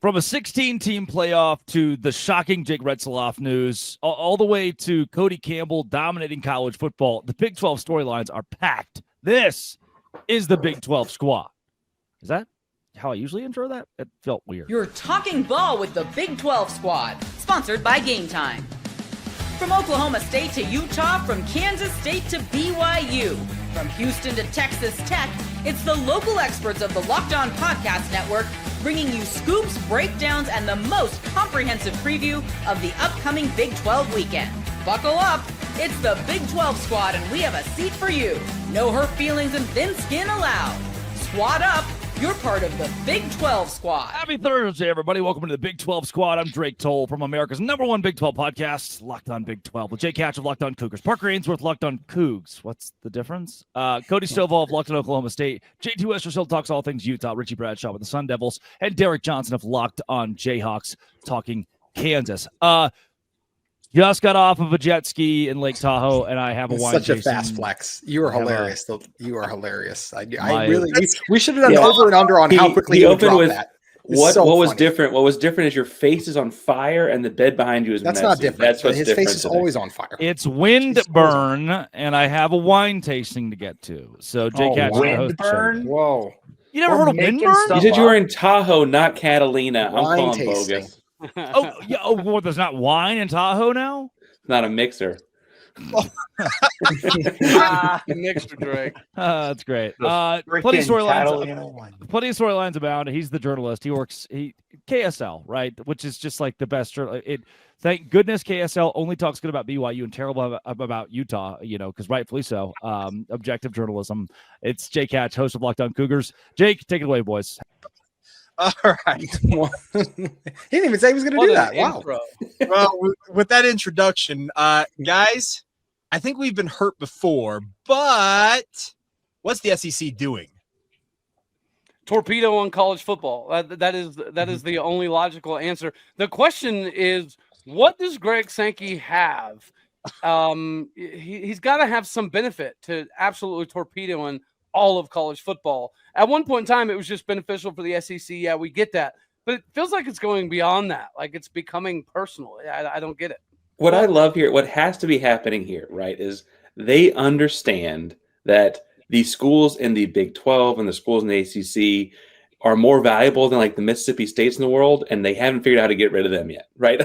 From a 16-team playoff to the shocking Jake Retzlaff news, all the way to Cody Campbell dominating college football, the Big 12 storylines are packed. This is the Big 12 squad. Is that how I usually intro that? It felt weird. You're talking ball with the Big 12 squad, sponsored by Game Time. From Oklahoma State to Utah, from Kansas State to BYU, from Houston to Texas Tech, it's the local experts of the Locked On Podcast Network bringing you scoops, breakdowns, and the most comprehensive preview of the upcoming Big 12 weekend. Buckle up, it's the Big 12 squad, and we have a seat for you. No hurt feelings and thin skin allowed. Squad up. You're part of the Big 12 squad. Happy Thursday, everybody. Welcome to the Big 12 squad. I'm Drake Toll from America's #1 Big 12 podcast, Locked On Big 12, with Jake Hatch of Locked On Cougars, Parker Ainsworth, Locked On Cougs. What's the difference? Cody Stovall of Locked On Oklahoma State, JT Westerfield talks all things Utah, Richie Bradshaw with the Sun Devils, and Derek Johnson of Locked On Jayhawks talking Kansas. Just got off of a jet ski in Lake Tahoe, and I have a wine Such a tasting. fast flex. You are hilarious. You are hilarious. We should have done over and under on how quickly you opened with that. What was different? What was different is your face is on fire and the bed behind you is That's messy. not different. That's what's His different face is today. always on fire. It's wind burn, and I have a wine tasting to get to. So Jake Hatch, the host, Windburn? Whoa. You never heard of making windburn? stuff You said you were in Tahoe, not Catalina. I'm Wine calling tasting. bogus. Oh, yeah. Oh, what? There's not wine in Tahoe now? Not a mixer. Mixer Drake. That's great. Freaking Plenty of Catalina wine. storylines abound. He's the journalist. He works KSL, right? Which is just like the best. Thank goodness KSL only talks good about BYU and terrible about Utah. Because rightfully so. Objective journalism. It's Jake Hatch, host of Locked On Cougars. Jake, take it away, boys. All right. He didn't even say he was going to do that. Wow. Well, with that introduction, guys, I think we've been hurt before, but what's the SEC doing? Torpedo on college football. That is the only logical answer. The question is, what does Greg Sankey have? He's got to have some benefit to absolutely torpedoing all of college football. At one point in time, it was just beneficial for the SEC. Yeah, we get that. But it feels like it's going beyond that. Like it's becoming personal. I don't get it. What I love here, what has to be happening here, right, is they understand that the schools in the Big 12 and the schools in the ACC are more valuable than like the Mississippi States in the world, and they haven't figured out how to get rid of them yet, right?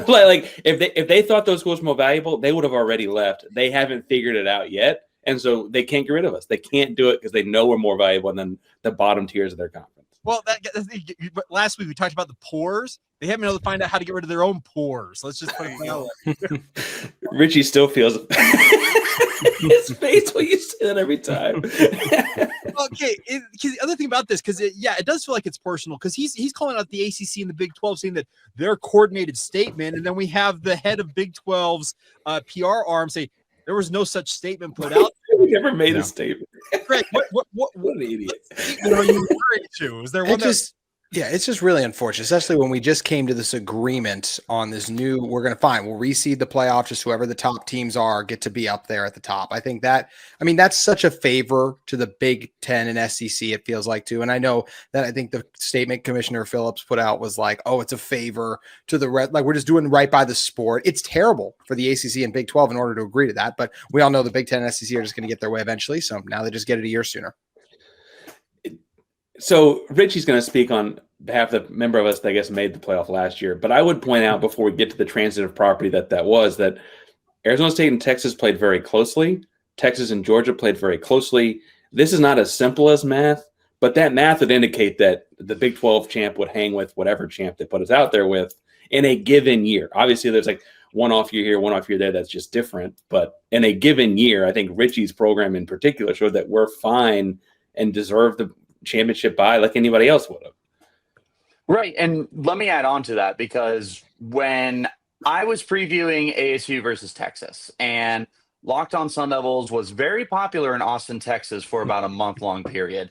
like if they thought those schools were more valuable, they would have already left. They haven't figured it out yet, and so they can't get rid of us. They can't do it because they know we're more valuable than the bottom tiers of their conference. Well, last week we talked about the pores. They haven't been able to find out how to get rid of their own pores. Let's just put it that way. Richie still feels his face when you say that every time. Okay, because the other thing about this, because it does feel like it's personal, because he's calling out the ACC and the Big 12, saying that their coordinated statement, and then we have the head of Big 12's PR arm say there was no such statement put out. We never made a statement. Greg, what an idiot. statement are you referring to? Is there one it's just really unfortunate, especially when we just came to this agreement on this new, we'll reseed the playoff, just whoever the top teams are get to be up there at the top. I think that's such a favor to the Big 10 and SEC, it feels like too. And I know that I think the statement Commissioner Phillips put out was like, oh, it's a favor to the red. Like we're just doing right by the sport. It's terrible for the ACC and Big 12 in order to agree to that. But we all know the Big 10 and SEC are just going to get their way eventually. So now they just get it a year sooner. So Richie's going to speak on behalf of the member of us that I guess made the playoff last year. But I would point out before we get to the transitive property that Arizona State and Texas played very closely. Texas and Georgia played very closely. This is not as simple as math, but that math would indicate that the Big 12 champ would hang with whatever champ they put us out there with in a given year. Obviously, there's like one off year here, one off year there. That's just different. But in a given year, I think Richie's program in particular showed that we're fine and deserve the championship bye like anybody else would have. Right. And let me add on to that, because when I was previewing ASU versus Texas, and Locked On Sun Devils was very popular in Austin, Texas for about a month-long period,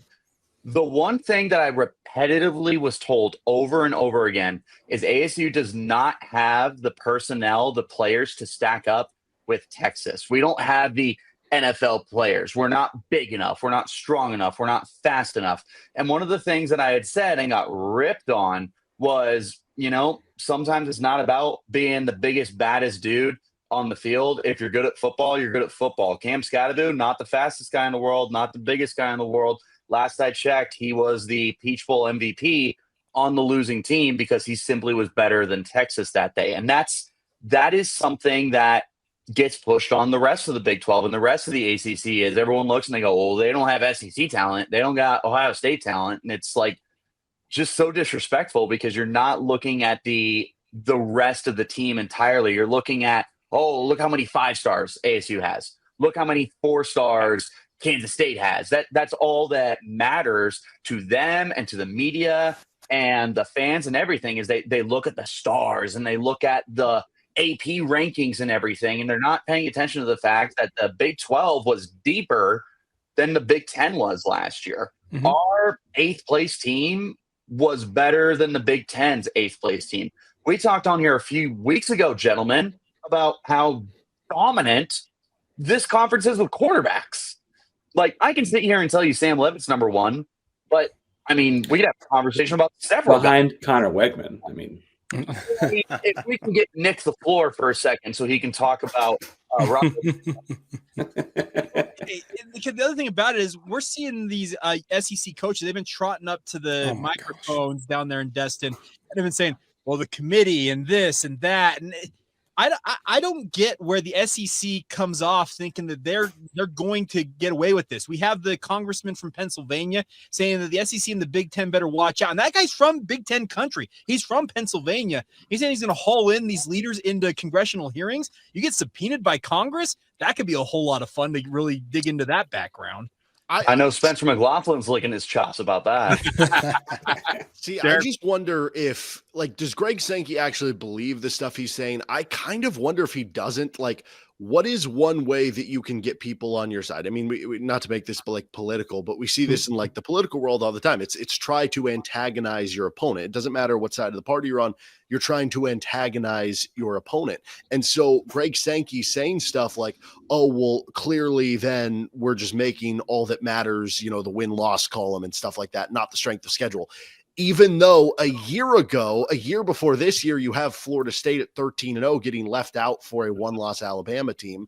the one thing that I repetitively was told over and over again is ASU does not have the personnel, the players to stack up with Texas. We don't have the NFL players. We're not big enough. We're not strong enough. We're not fast enough. And one of the things that I had said and got ripped on was, sometimes it's not about being the biggest, baddest dude on the field. If you're good at football, you're good at football. Cam Scatteroo, not the fastest guy in the world, not the biggest guy in the world. Last I checked, he was the Peach Bowl MVP on the losing team because he simply was better than Texas that day. And that is something that gets pushed on the rest of the Big 12 and the rest of the ACC is everyone looks and they go, well, they don't have SEC talent. They don't got Ohio State talent. And it's like just so disrespectful because you're not looking at the rest of the team entirely. You're looking at, oh, look how many 5 stars ASU has. Look how many 4 stars Kansas State has. That's all that matters to them and to the media and the fans and everything is they look at the stars and they look at the AP rankings and everything, and they're not paying attention to the fact that the Big 12 was deeper than the Big 10 was last year. Mm-hmm. Our 8th place team was better than the Big 10's 8th place team. We talked on here a few weeks ago, gentlemen, about how dominant this conference is with quarterbacks. Like, I can sit here and tell you Sam Levitt's number 1, but, I mean, we could have a conversation about several behind Connor Wegman. I mean, if we can get Nick the floor for a second so he can talk about Robert. The other thing about it is we're seeing these SEC coaches, they've been trotting up to the microphones down there in Destin, and they've been saying, well, the committee and this and that. And I don't get where the SEC comes off thinking that they're going to get away with this. We have the congressman from Pennsylvania saying that the SEC and the Big Ten better watch out. And that guy's from Big Ten country. He's from Pennsylvania. He's saying he's going to haul in these leaders into congressional hearings. You get subpoenaed by Congress. That could be a whole lot of fun to really dig into that background. I know Spencer McLaughlin's licking his chops about that. See, I just wonder if, does Greg Sankey actually believe the stuff he's saying? I kind of wonder if he doesn't. What is one way that you can get people on your side? I mean, we not to make this political, but we see this in the political world all the time. It's try to antagonize your opponent. It doesn't matter what side of the party you're on. You're trying to antagonize your opponent. And so Greg Sankey saying stuff like, oh, well, clearly then we're just making all that matters, the win-loss column and stuff like that, not the strength of schedule. Even though a year before this year, you have Florida State at 13-0 getting left out for a 1-loss Alabama team.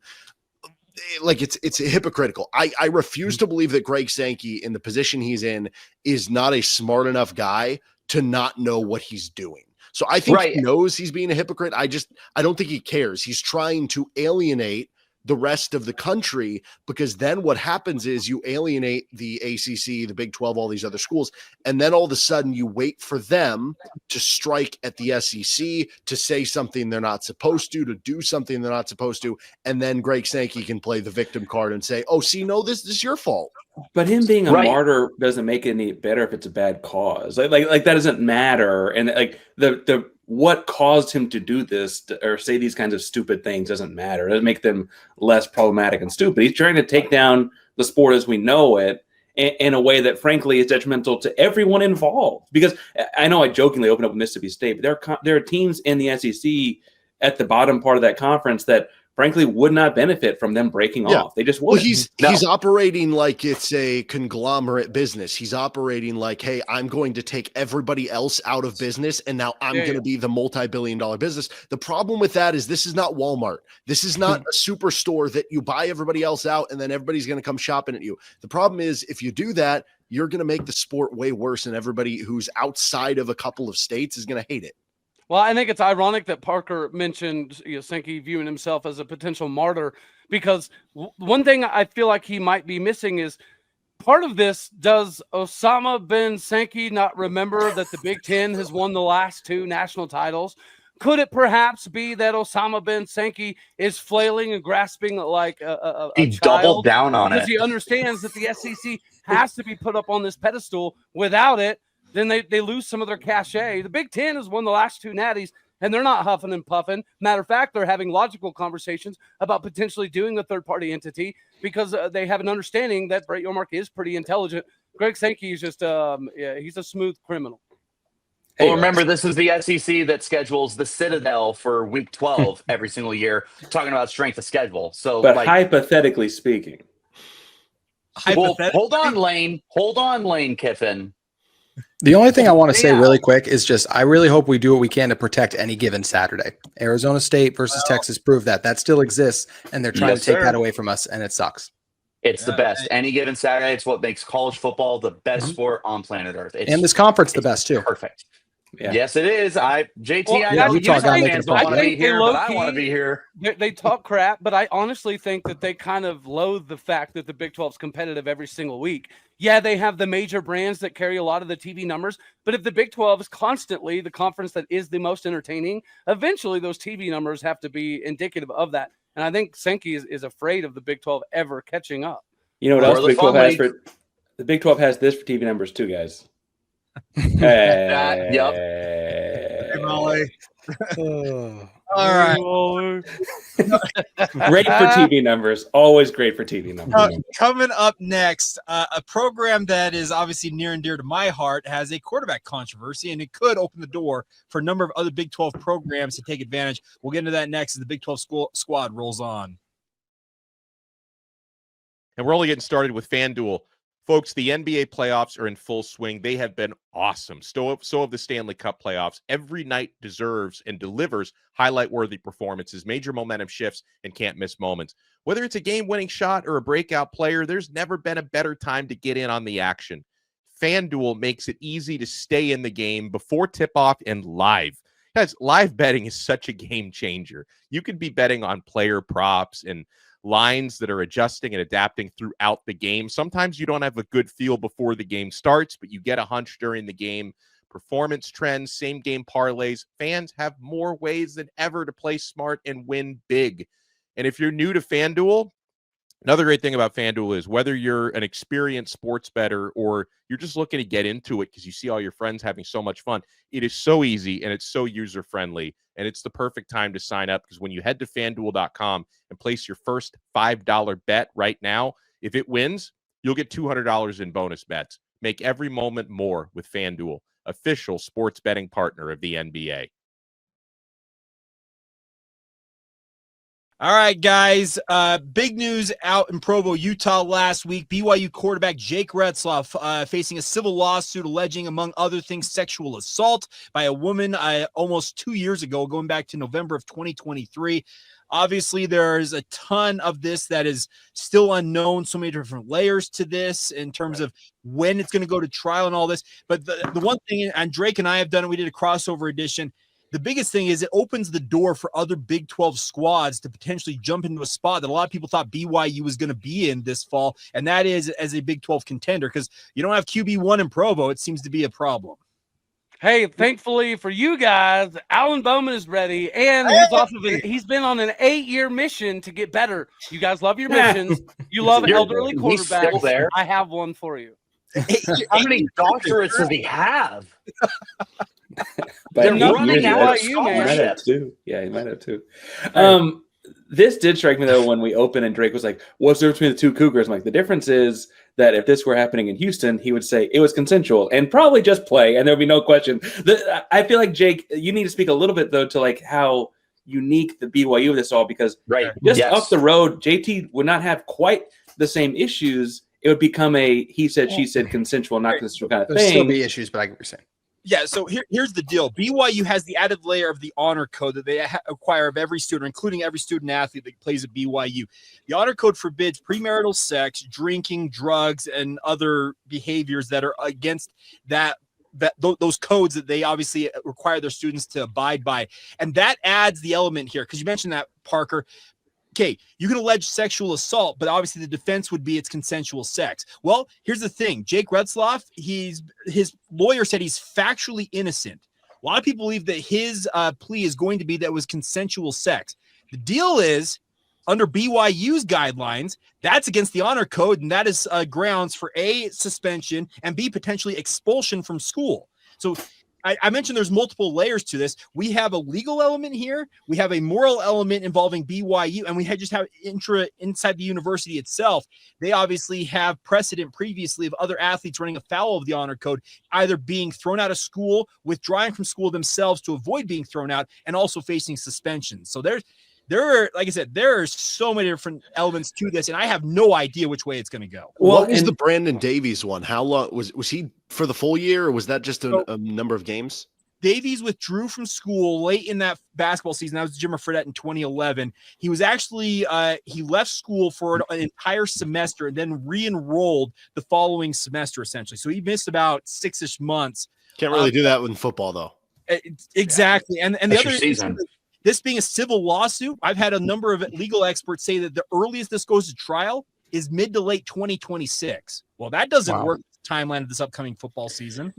It's hypocritical. I refuse to believe that Greg Sankey in the position he's in is not a smart enough guy to not know what he's doing. So I think he knows he's being a hypocrite. I don't think he cares. He's trying to alienate the rest of the country, because then what happens is you alienate the ACC, the Big 12, all these other schools, and then all of a sudden you wait for them to strike at the SEC, to say something they're not supposed to do something they're not supposed to, and then Greg Sankey can play the victim card and say, oh, see, no, this is your fault. But him being a martyr doesn't make it any better if it's a bad cause. Like that doesn't matter. And the what caused him to do this or say these kinds of stupid things doesn't matter. It doesn't make them less problematic and stupid. He's trying to take down the sport as we know it in a way that, frankly, is detrimental to everyone involved. Because I know I jokingly opened up with Mississippi State, but there are teams in the SEC at the bottom part of that conference that, frankly, would not benefit from them breaking off. They just wouldn't. Well, he's operating like it's a conglomerate business. He's operating like, hey, I'm going to take everybody else out of business, and now I'm going to be the multi-billion-dollar business. The problem with that is this is not Walmart. This is not a superstore that you buy everybody else out, and then everybody's going to come shopping at you. The problem is if you do that, you're going to make the sport way worse, and everybody who's outside of a couple of states is going to hate it. Well, I think it's ironic that Parker mentioned Sankey viewing himself as a potential martyr, because one thing I feel like he might be missing is part of this. Does Osama bin Sankey not remember that the Big Ten has won the last 2 national titles? Could it perhaps be that Osama bin Sankey is flailing and grasping like a he child doubled down on because it? He understands that the SEC has to be put up on this pedestal. Without it, then they lose some of their cachet. The Big Ten has won the last 2 natties, and they're not huffing and puffing. Matter of fact, they're having logical conversations about potentially doing a third-party entity because they have an understanding that Brett Yormark is pretty intelligent. Greg Sankey is just he's a smooth criminal. Well, remember, this is the SEC that schedules the Citadel for Week 12 every single year, talking about strength of schedule. So, but hypothetically speaking. Well, hold on, Lane Kiffin. The only thing I want to say really quick is just I really hope we do what we can to protect any given Saturday. Arizona State versus Texas proved that still exists, and they're trying to take that away from us, and it sucks. It's the best. Any given Saturday, it's what makes college football the best sport on planet Earth. And this conference the best too. Perfect. Yeah. Yes, it is. I Utah got to make it a want point. to be here, but I want to be here. They talk crap, but I honestly think that they kind of loathe the fact that the Big 12 is competitive every single week. Yeah, they have the major brands that carry a lot of the TV numbers, but if the Big 12 is constantly the conference that is the most entertaining, eventually those TV numbers have to be indicative of that. And I think Sankey is afraid of the Big 12 ever catching up. You know what else the Big 12 has for the Big 12 has this for TV numbers too, guys. Yep. Hey, Molly. All right. Great for TV numbers. Always great for TV numbers. Coming up next, a program that is obviously near and dear to my heart has a quarterback controversy, and it could open the door for a number of other Big 12 programs to take advantage. We'll get into that next as the Big 12 squad rolls on. And we're only getting started with FanDuel. Folks, the NBA playoffs are in full swing. They have been awesome. So have the Stanley Cup playoffs. Every night deserves and delivers highlight-worthy performances, major momentum shifts, and can't-miss moments. Whether it's a game-winning shot or a breakout player, there's never been a better time to get in on the action. FanDuel makes it easy to stay in the game before tip-off and live. Guys, live betting is such a game changer. You could be betting on player props and lines that are adjusting and adapting throughout the game. Sometimes you don't have a good feel before the game starts, but you get a hunch during the game. Performance trends, same game parlays. Fans have more ways than ever to play smart and win big. And if you're new to FanDuel, another great thing about FanDuel is whether you're an experienced sports bettor or you're just looking to get into it because you see all your friends having so much fun, it is so easy and it's so user-friendly. And it's the perfect time to sign up because when you head to FanDuel.com and place your first $5 bet right now, if it wins, you'll get $200 in bonus bets. Make every moment more with FanDuel, official sports betting partner of the NBA. All right, guys. Big news out in Provo, Utah last week. BYU quarterback Jake Retzlaff facing a civil lawsuit alleging, among other things, sexual assault by a woman almost 2 years ago, going back to November of 2023. Obviously, there's a ton of this that is still unknown, so many different layers to this in terms of when it's going to go to trial and all this. But the one thing, and Drake and I have done it, we did a crossover edition. The biggest thing is it opens the door for other Big 12 squads to potentially jump into a spot that a lot of people thought BYU was going to be in this fall, and that is as a Big 12 contender, because you don't have QB1 in Provo. It seems to be a problem. Hey, thankfully for you guys, Alan Bowman is ready, and he's been on an 8-year mission to get better. You guys love your missions. You love elderly quarterbacks. Still there. I have one for you. How many doctorates does he have? But They're running out of he might have scholarships. two. Yeah, he might have two. This did strike me though when we opened and Drake was like, "What's the difference between the two Cougars?" I'm like, the difference is that if this were happening in Houston, he would say it was consensual and probably just play, and there would be no question. I feel like Jake, you need to speak a little bit though to like how unique the BYU of this all, because just up the road, JT would not have quite the same issues. It would become a he said, she said, consensual, not consensual kind of thing. There'll still be issues, but I get what you're saying. Yeah, so here's the deal. BYU has the added layer of the honor code that they acquire of every student, including every student athlete that plays at BYU. The honor code forbids premarital sex, drinking, drugs, and other behaviors that are against those codes that they obviously require their students to abide by. And that adds the element here, because you mentioned that, Parker. Okay, you can allege sexual assault, but obviously the defense would be it's consensual sex. Well, here's the thing. Jake Retzlaff, his lawyer said he's factually innocent. A lot of people believe that his plea is going to be that it was consensual sex. The deal is, under BYU's guidelines, that's against the honor code, and that is grounds for A, suspension, and B, potentially expulsion from school. So I mentioned there's multiple layers to this. We have a legal element here. We have a moral element involving BYU, and we just have inside the university itself. They obviously have precedent previously of other athletes running afoul of the honor code, either being thrown out of school, withdrawing from school themselves to avoid being thrown out, and also facing suspension. So like I said, there are so many different elements to this, and I have no idea which way it's going to go. What was the Brandon Davies one? How long was he for the full year, or was that just a number of games? Davies withdrew from school late in that basketball season. That was Jimmer Fredette in 2011. He was actually he left school for an entire semester and then re-enrolled the following semester, essentially. So he missed about 6-ish months. Can't really do that in football, though. Exactly. And the other season. This being a civil lawsuit, I've had a number of legal experts say that the earliest this goes to trial is mid to late 2026. Well, that doesn't work with the timeline of this upcoming football season.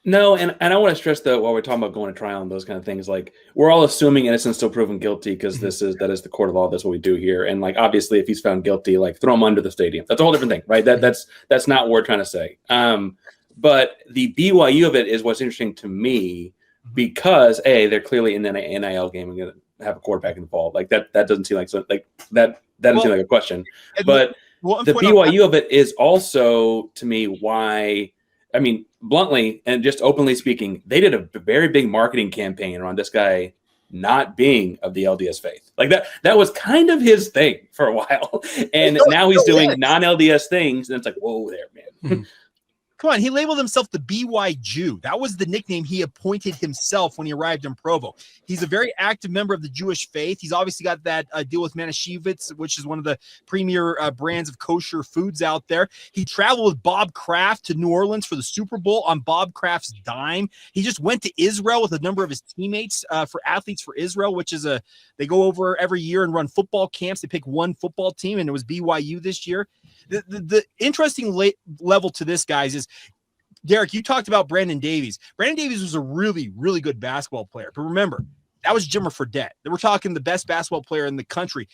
No, and I want to stress though, while we're talking about going to trial and those kind of things, like we're all assuming innocent still proven guilty because that is the court of law. That's what we do here. And like obviously, if he's found guilty, like throw him under the stadium. That's a whole different thing, right? That's not what we're trying to say. But the BYU of it is what's interesting to me because they're clearly in an NIL game and going to have a quarterback involved. Like that doesn't seem like that doesn't seem like a question. But the BYU of it is also to me why. I mean, bluntly and just openly speaking, they did a very big marketing campaign around this guy not being of the LDS faith. Like that was kind of his thing for a while. And now he's doing non-LDS things. And it's like, whoa there, man. Come on, he labeled himself the BY Jew. That was the nickname he appointed himself when he arrived in Provo. He's a very active member of the Jewish faith. He's obviously got that deal with Manischewitz, which is one of the premier brands of kosher foods out there. He traveled with Bob Kraft to New Orleans for the Super Bowl on Bob Kraft's dime. He just went to Israel with a number of his teammates for Athletes for Israel, which is they go over every year and run football camps. They pick one football team, and it was BYU this year. The interesting level to this, guys, is Derek, you talked about Brandon Davies. Brandon Davies was a really, really good basketball player. But remember, that was Jimmer Fredette. We're talking the best basketball player in the country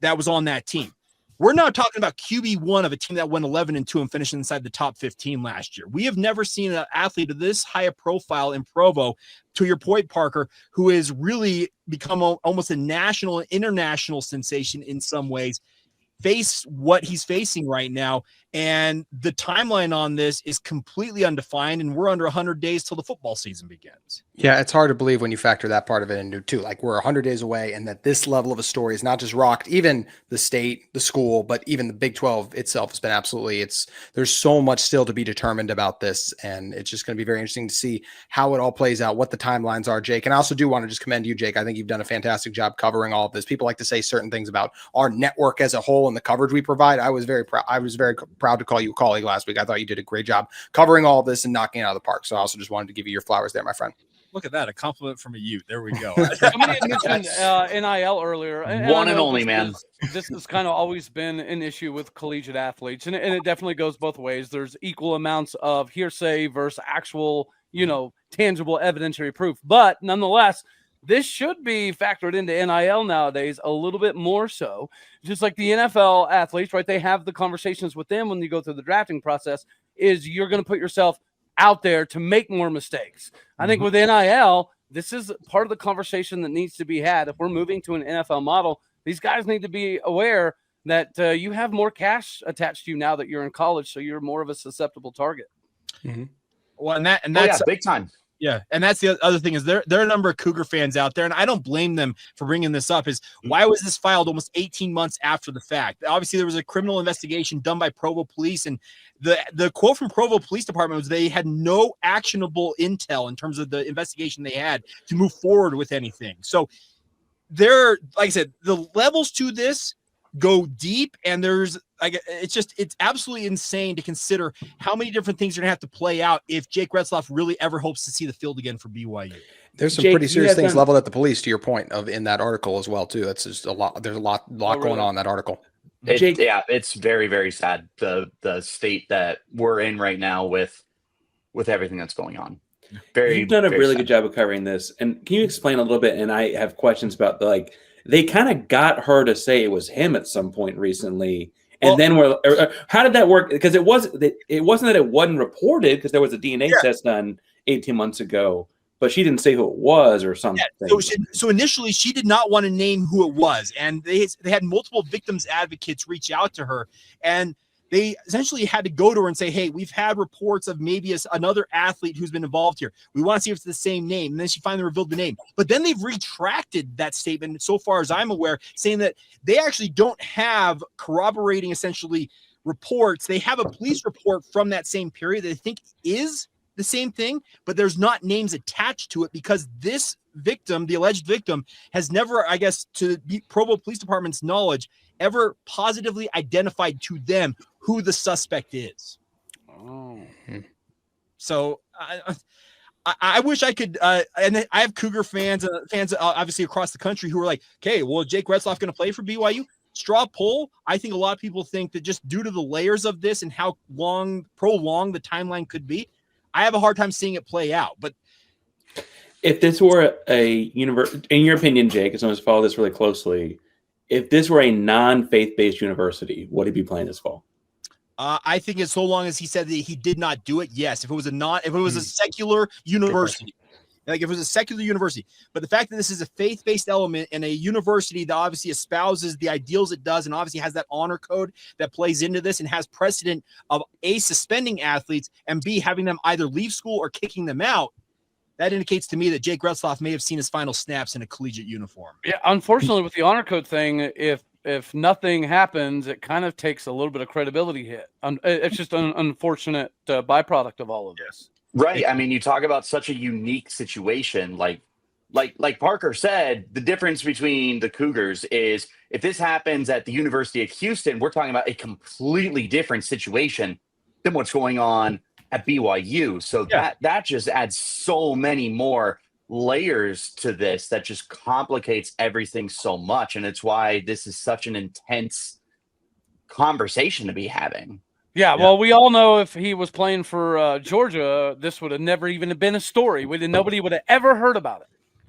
that was on that team. We're not talking about QB1 of a team that went 11-2 and finished inside the top 15 last year. We have never seen an athlete of this high a profile in Provo, to your point, Parker, who has really become almost a national and international sensation in some ways, face what he's facing right now. And the timeline on this is completely undefined, and we're under 100 days till the football season begins. Yeah, it's hard to believe when you factor that part of it into too. Like we're 100 days away, and that this level of a story is not just rocked even the state, the school, but even the Big 12 itself has been absolutely. There's so much still to be determined about this, and it's just going to be very interesting to see how it all plays out, what the timelines are, Jake. And I also do want to just commend you, Jake. I think you've done a fantastic job covering all of this. People like to say certain things about our network as a whole and the coverage we provide. I was very proud to call you a colleague last week. I thought you did a great job covering all of this and knocking it out of the park. So I also just wanted to give you your flowers there, my friend. Look at that. A compliment from a youth. There we go. Somebody had mentioned NIL earlier. One and only, man. This has kind of always been an issue with collegiate athletes, and it definitely goes both ways. There's equal amounts of hearsay versus actual, tangible evidentiary proof. But nonetheless, this should be factored into NIL nowadays a little bit more so. Just like the NFL athletes, right? They have the conversations with them when you go through the drafting process, is you're going to put yourself out there to make more mistakes. I think with NIL, this is part of the conversation that needs to be had. If we're moving to an NFL model, these guys need to be aware that you have more cash attached to you now that you're in college, so you're more of a susceptible target. Well, and that's big time. Yeah, and that's the other thing is there are a number of Cougar fans out there, and I don't blame them for bringing this up, is why was this filed almost 18 months after the fact? Obviously, there was a criminal investigation done by Provo Police, and the quote from Provo Police Department was they had no actionable intel in terms of the investigation they had to move forward with anything. So like I said, the levels to this go deep, and there's it's absolutely insane to consider how many different things are gonna have to play out if Jake Retzlaff really ever hopes to see the field again for BYU. There's some pretty serious things leveled at the police, to your point, of in that article as well too. That's just a lot. There's a lot going on in that article. It's very, very sad, the state that we're in right now with everything that's going on. You've done a really good job of covering this, and can you explain a little bit? And I have questions about they kind of got her to say it was him at some point recently. And then how did that work? Because it wasn't that it wasn't reported because there was a DNA test done 18 months ago, but she didn't say who it was or something. Yeah, so initially she did not want to name who it was, and they had multiple victims advocates reach out to her, and they essentially had to go to her and say, hey, we've had reports of maybe another athlete who's been involved here. We want to see if it's the same name. And then she finally revealed the name. But then they've retracted that statement, so far as I'm aware, saying that they actually don't have corroborating, essentially, reports. They have a police report from that same period that they think is the same thing, but there's not names attached to it because this victim, the alleged victim, has never, I guess, to Provo Police Department's knowledge, ever positively identified to them who the suspect is. Oh. So I wish I could, and I have Cougar fans obviously across the country who are like, okay, well, Jake Retzlaff going to play for BYU? Straw poll. I think a lot of people think that just due to the layers of this and how prolonged the timeline could be, I have a hard time seeing it play out. But if this were a university, in your opinion, Jake, as someone who's followed this really closely, if this were a non-faith-based university, would he be playing this fall? I think it's so long as he said that he did not do it. Yes, if it was a secular university, like if it was a secular university, but the fact that this is a faith-based element and a university that obviously espouses the ideals it does, and obviously has that honor code that plays into this and has precedent of A, suspending athletes, and B, having them either leave school or kicking them out, that indicates to me that Jake Retzlaff may have seen his final snaps in a collegiate uniform. Yeah, unfortunately, with the honor code thing, if nothing happens, it kind of takes a little bit of credibility hit. It's just an unfortunate byproduct of all of this. Right. I mean, you talk about such a unique situation. Like Parker said, the difference between the Cougars is if this happens at the University of Houston, we're talking about a completely different situation than what's going on at BYU. So that just adds so many more layers to this that just complicates everything so much. And it's why this is such an intense conversation to be having. Yeah, well, we all know if he was playing for Georgia, this would have never even been a story. Nobody would have ever heard about it.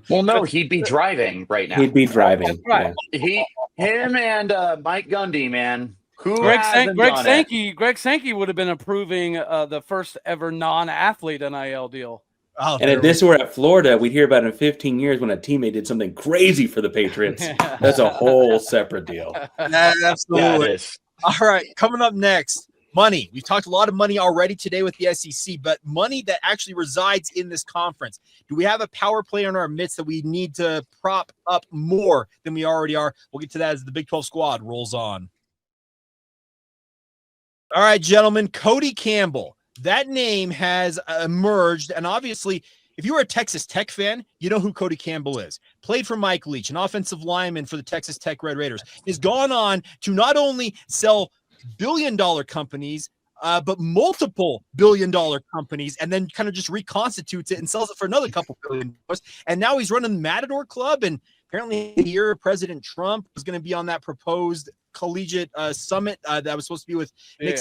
Well, no, he'd be driving right now. He'd be driving. Right. Yeah. Him and Mike Gundy, man. Greg Sankey would have been approving the first ever non-athlete NIL deal. Oh, and if this were at Florida, we'd hear about it in 15 years when a teammate did something crazy for the Patriots. That's a whole separate deal. Absolutely. Yeah, all right, coming up next. Money. We've talked a lot of money already today with the SEC, but money that actually resides in this conference. Do we have a power player in our midst that we need to prop up more than we already are? We'll get to that as the Big 12 squad rolls on. All right, gentlemen, Cody Campbell. That name has emerged, and obviously, if you were a Texas Tech fan, you know who Cody Campbell is. Played for Mike Leach, an offensive lineman for the Texas Tech Red Raiders. Has gone on to not only sell billion-dollar companies, but multiple billion-dollar companies, and then kind of just reconstitutes it and sells it for another couple $1 billion. And now he's running the Matador Club, and apparently here President Trump was going to be on that proposed collegiate summit that was supposed to be with Nick.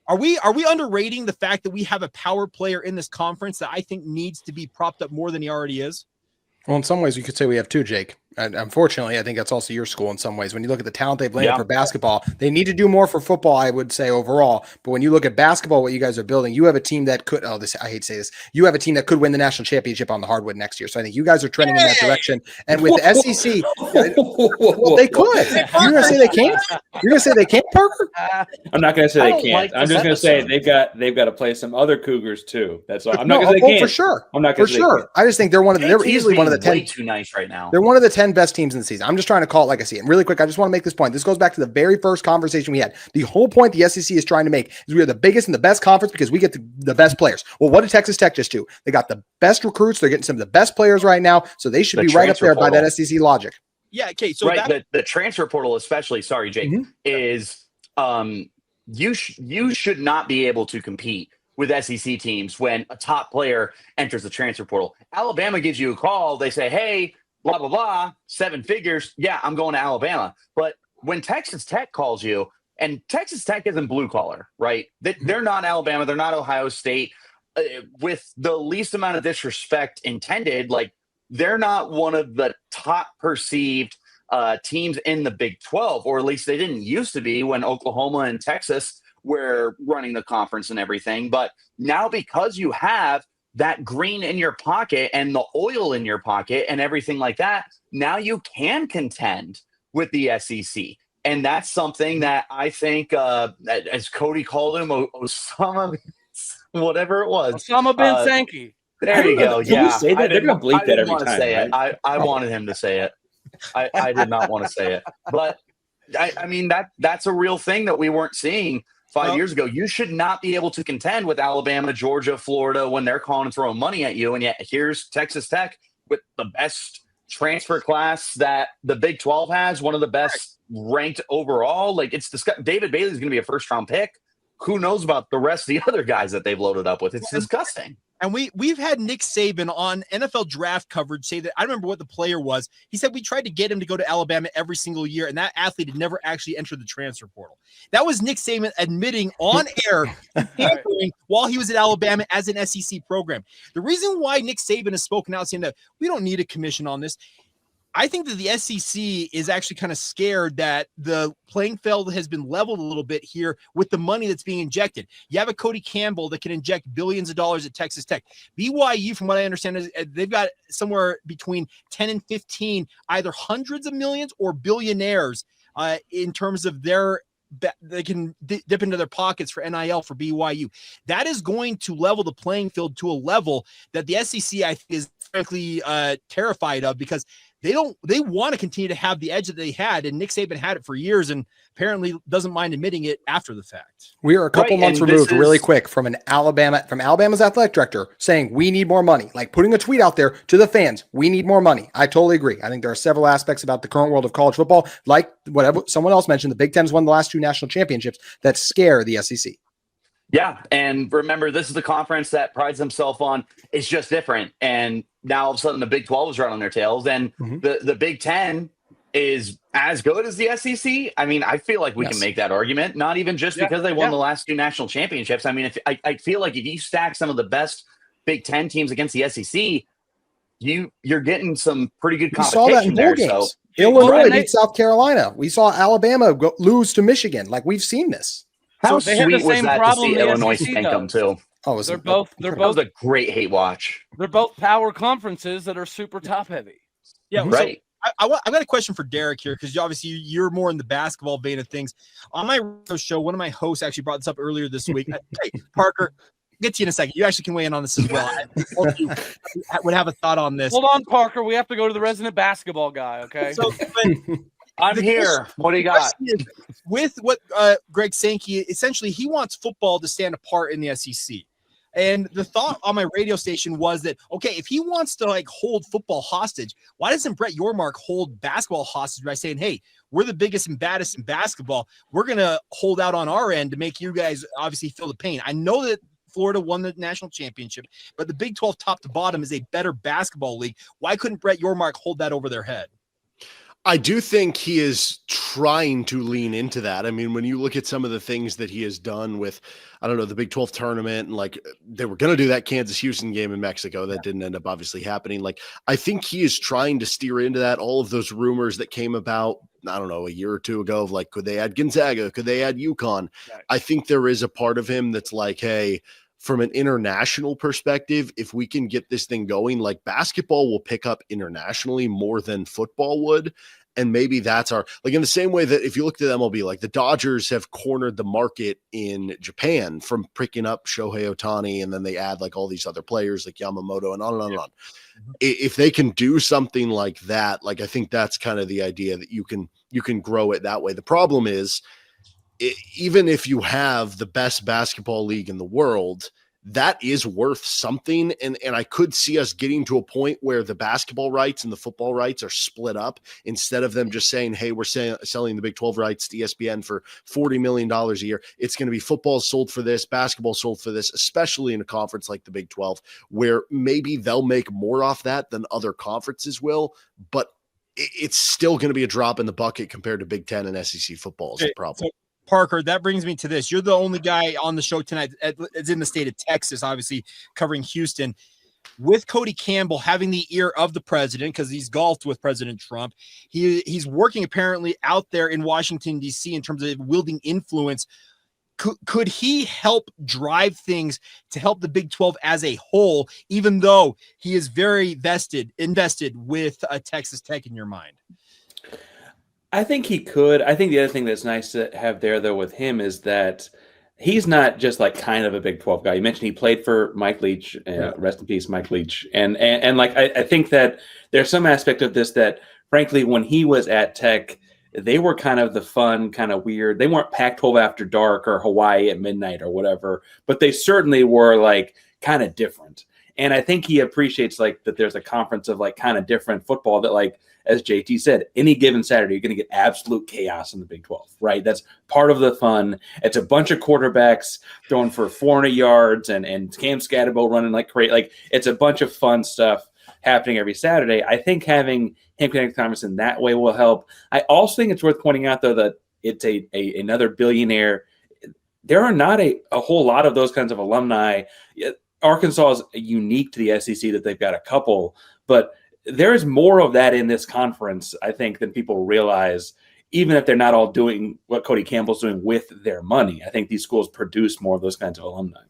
Are we underrating the fact that we have a power player in this conference that I think needs to be propped up more than he already is? Well, in some ways, you could say we have two, Jake. And unfortunately, I think that's also your school in some ways. When you look at the talent they've landed for basketball, they need to do more for football, I would say, overall. But when you look at basketball, what you guys are building, you have a team that could, I hate to say this, you have a team that could win the national championship on the hardwood next year. So I think you guys are trending in that direction. And with the SEC, well, they could. You're going to say they can't? You're going to say they can't, Parker? I'm not going to say they can't. I'm just going to say they've got to play some other Cougars too. That's all. I'm not going to say they can't. For sure. I'm not going to say they can't. I just think they're easily one of the 10. Way too nice right now. They're one of the 10 best teams in the season. I'm just trying to call it like I see it. And really quick, I just want to make this point. This goes back to the very first conversation we had. The whole point the SEC is trying to make is we are the biggest and the best conference because we get the best players. Well, what did Texas Tech just do? They got the best recruits. They're getting some of the best players right now. So they should be right up there by that SEC logic. Yeah. Okay. So the transfer portal, especially, sorry, Jake, is you should not be able to compete with SEC teams when a top player enters the transfer portal. Alabama gives you a call. They say, hey, blah, blah, blah, 7 figures. Yeah, I'm going to Alabama. But when Texas Tech calls you, and Texas Tech isn't blue collar, right? They're not Alabama. They're not Ohio State. With the least amount of disrespect intended, like they're not one of the top perceived teams in the Big 12, or at least they didn't used to be when Oklahoma and Texas were running the conference and everything. But now because you have that green in your pocket and the oil in your pocket and everything like that, now you can contend with the SEC. And that's something that I think, as Cody called him, Osama, whatever it was. Osama bin Sankey. There you go. Can we say that? They're going to bleep that every want to time, say right? it. I wanted him to say it. I did not want to say it. But, I mean, that's a real thing that we weren't seeing 5 years ago. You should not be able to contend with Alabama, Georgia, Florida when they're calling and throwing money at you. And yet here's Texas Tech with the best transfer class that the Big 12 has, one of the best ranked overall. Like, it's David Bailey's going to be a first-round pick. Who knows about the rest of the other guys that they've loaded up with? It's disgusting. And we've had Nick Saban on NFL draft coverage say that, I remember what the player was. He said we tried to get him to go to Alabama every single year, and that athlete had never actually entered the transfer portal. That was Nick Saban admitting on air while he was at Alabama as an SEC program. The reason why Nick Saban has spoken out saying that we don't need a commission on this, I think that the SEC is actually kind of scared that the playing field has been leveled a little bit here with the money that's being injected. You have a Cody Campbell that can inject billions of dollars at Texas Tech. BYU, from what I understand, is they've got somewhere between 10 and 15, either hundreds of millions or billionaires in terms of they can dip into their pockets for NIL for BYU. That is going to level the playing field to a level that the SEC, I think, is frankly terrified of, because they want to continue to have the edge that they had, and Nick Saban had it for years and apparently doesn't mind admitting it after the fact. We are a couple months removed really quick from Alabama's athletic director saying we need more money, like putting a tweet out there to the fans. We need more money. I totally agree. I think there are several aspects about the current world of college football, like whatever someone else mentioned, the Big Ten has won the last 2 national championships, that scare the SEC. Yeah, and remember, this is the conference that prides themselves on it's just different. And now all of a sudden the Big 12 is right on their tails, and the Big 10 is as good as the SEC. I mean, I feel like we can make that argument, not even just because they won the last 2 national championships. I mean, I feel like if you stack some of the best Big 10 teams against the SEC, you're getting some pretty good competition. We saw that in bowl games. So, Illinois beat South Carolina. We saw Alabama lose to Michigan. Like, we've seen this. How So they have sweet the was same that to problem see the Illinois SEC spank them does. too? Oh, They're both That was a great hate watch. They're both power conferences that are super top heavy. Yeah, Right. So I've got a question for Derek here, because obviously you're more in the basketball vein of things. On my radio show, one of my hosts actually brought this up earlier this week. Hey, Parker, I'll get to you in a second. You actually can weigh in on this as well. I you would have a thought on this. Hold on, Parker. We have to go to the resident basketball guy, okay? So, I'm here. What do you got? With what Greg Sankey, essentially, he wants football to stand apart in the SEC. And the thought on my radio station was that, okay, if he wants to like hold football hostage, why doesn't Brett Yormark hold basketball hostage by saying, hey, we're the biggest and baddest in basketball. We're going to hold out on our end to make you guys obviously feel the pain. I know that Florida won the national championship, but the Big 12 top to bottom is a better basketball league. Why couldn't Brett Yormark hold that over their head? I do think he is trying to lean into that. I mean, when you look at some of the things that he has done with, I don't know, the Big 12 tournament, and like they were going to do that Kansas-Houston game in Mexico. That didn't end up obviously happening. Like, I think he is trying to steer into that. All of those rumors that came about, I don't know, a year or two ago of like, could they add Gonzaga? Could they add UConn? Right. I think there is a part of him that's like, hey, from an international perspective, if we can get this thing going, like basketball will pick up internationally more than football would. And maybe that's like in the same way that if you look at the MLB, like the Dodgers have cornered the market in Japan from picking up Shohei Ohtani, and then they add like all these other players like Yamamoto and on and on and on. If they can do something like that, like I think that's kind of the idea that you can grow it that way. The problem is, even if you have the best basketball league in the world, that is worth something. And I could see us getting to a point where the basketball rights and the football rights are split up instead of them just saying, hey, we're selling the Big 12 rights to ESPN for $40 million a year. It's going to be football sold for this, basketball sold for this, especially in a conference like the Big 12, where maybe they'll make more off that than other conferences will, but it's still going to be a drop in the bucket compared to Big 10 and SEC football is the problem. Parker, that brings me to this. You're the only guy on the show tonight that's in the state of Texas, obviously covering Houston. With Cody Campbell having the ear of the president, because he's golfed with President Trump, he's working apparently out there in Washington, D.C. in terms of wielding influence. Could he help drive things to help the Big 12 as a whole, even though he is very invested with Texas Tech in your mind? I think he could. I think the other thing that's nice to have there, though, with him is that he's not just like kind of a Big 12 guy. You mentioned he played for Mike Leach. Rest in peace, Mike Leach. And like I think that there's some aspect of this that, frankly, when he was at Tech, they were kind of the fun, kind of weird. They weren't Pac-12 after dark or Hawaii at midnight or whatever, but they certainly were like kind of different. And I think he appreciates like that there's a conference of like kind of different football that, like, as JT said, any given Saturday, you're going to get absolute chaos in the Big 12, right? That's part of the fun. It's a bunch of quarterbacks throwing for 400 yards and Cam Scatterbo running like crazy. Like, it's a bunch of fun stuff happening every Saturday. I think having him connect Thomas in that way will help. I also think it's worth pointing out, though, that it's another billionaire. There are not a whole lot of those kinds of alumni. Arkansas is unique to the SEC that they've got a couple, but there is more of that in this conference, I think, than people realize, even if they're not all doing what Cody Campbell's doing with their money. I think these schools produce more of those kinds of alumni.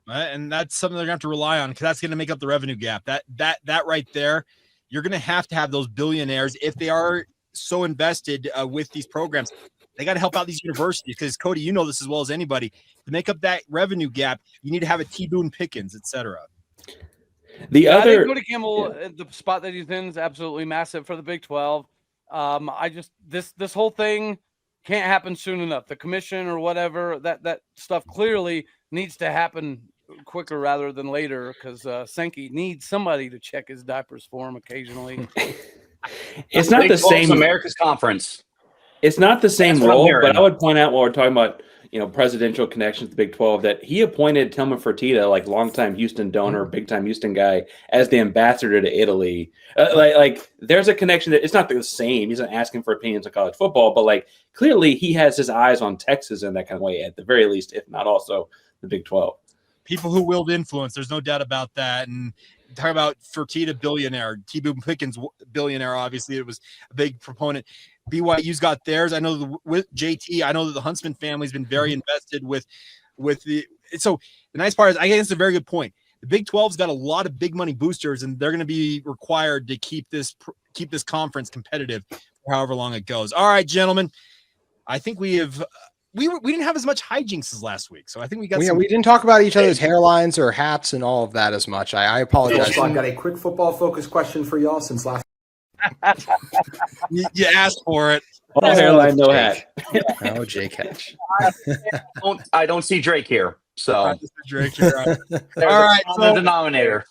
And that's something they're going to have to rely on, because that's going to make up the revenue gap. That right there, you're going to have those billionaires, if they are so invested with these programs. They got to help out these universities, because, Cody, you know this as well as anybody. To make up that revenue gap, you need to have a Boone Pickens, etc. I think Cody Campbell, the spot that he's in is absolutely massive for the Big 12. This whole thing can't happen soon enough. The commission or whatever, that stuff clearly needs to happen quicker rather than later, because Sankey needs somebody to check his diapers for him occasionally. It's not the same America's Conference. It's not the same role, but I would point out, while we're talking about, presidential connections to the Big 12, that he appointed Tillman Fertitta, like longtime Houston donor, big time Houston guy, as the ambassador to Italy. Like there's a connection that it's not the same. He's not asking for opinions on college football, but like clearly he has his eyes on Texas in that kind of way, at the very least, if not also the Big 12. People who wield influence, there's no doubt about that. And talk about Fertitta, billionaire, Boone Pickens, billionaire. Obviously, it was a big proponent. BYU's got theirs. I know with JT, I know that the Huntsman family's been very invested with the. So the nice part is, I guess it's a very good point. The Big 12's got a lot of big money boosters, and they're going to be required to keep this conference competitive for however long it goes. All right, gentlemen, I think we have. We didn't have as much hijinks as last week, so I think we got. We didn't talk about each other's hairlines or hats and all of that as much. I apologize. I've got a quick football focused question for y'all since last. You asked for it. All hairline, no hat. Oh, Jake Hatch. I don't see Drake here. So Drake here. All right, so denominator.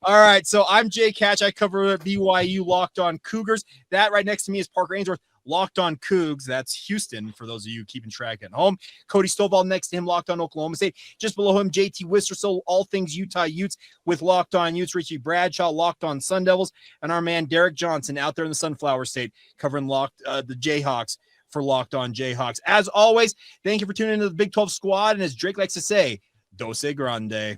All right, so I'm Jake Hatch. I cover BYU Locked On Cougars. That right next to me is Parker Ainsworth, Locked On Cougs. That's Houston, for those of you keeping track at home. Cody Stovall next to him, Locked On Oklahoma State. Just below him, JT Wisterso, all things Utah Utes with Locked On Utes. Richie Bradshaw, Locked On Sun Devils. And our man Derek Johnson out there in the Sunflower State covering the Jayhawks for Locked On Jayhawks. As always, thank you for tuning into the Big 12 squad. And as Drake likes to say, Dose Grande.